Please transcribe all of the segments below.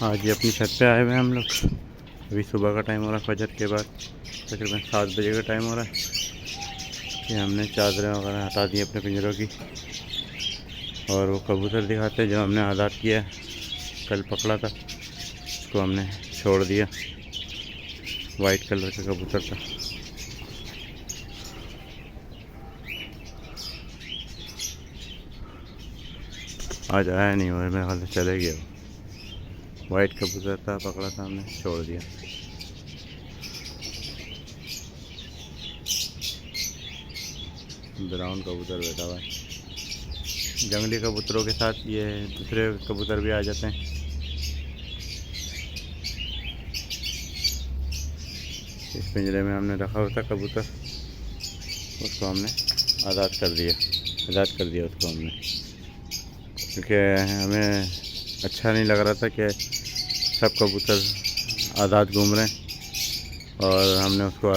आज ये अपनी छत पे आए हुए हैं हम लोग। अभी सुबह का टाइम हो रहा है, फजर के बाद तकरीबन 7 बजे का टाइम हो रहा है। कि हमने चादरें वगैरह हटा दी अपने पिंजरों की, और वो कबूतर दिखाते जो हमने आज़ाद किया है, कल पकड़ा था उसको हमने छोड़ दिया। वाइट कलर का कबूतर था। आज आया नहीं, और मेरे ख्याल से चले गया। वाइट कबूतर था, पकड़ा था हमने, छोड़ दिया। ब्राउन कबूतर बैठा हुआ है। जंगली कबूतरों के साथ ये दूसरे कबूतर भी आ जाते हैं। इस पिंजरे में हमने रखा हुआ था कबूतर, उसको हमने आज़ाद कर दिया उसको हमने, क्योंकि हमें अच्छा नहीं लग रहा था कि सब कबूतर आज़ाद घूम रहे हैं, और हमने उसको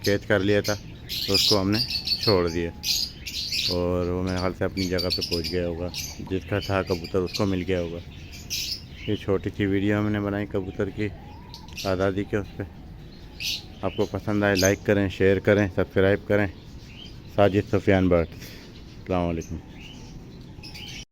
कैद कर लिया था तो उसको हमने छोड़ दिया। और वो मेरे ख्याल से अपनी जगह पे पहुंच गया होगा, जिसका था कबूतर उसको मिल गया होगा। ये छोटी सी वीडियो हमने बनाई कबूतर की आज़ादी के उस पर। आपको पसंद आए लाइक करें, शेयर करें, सब्सक्राइब करें। साजिद सुफियान बट। अस्सलाम वालेकुम।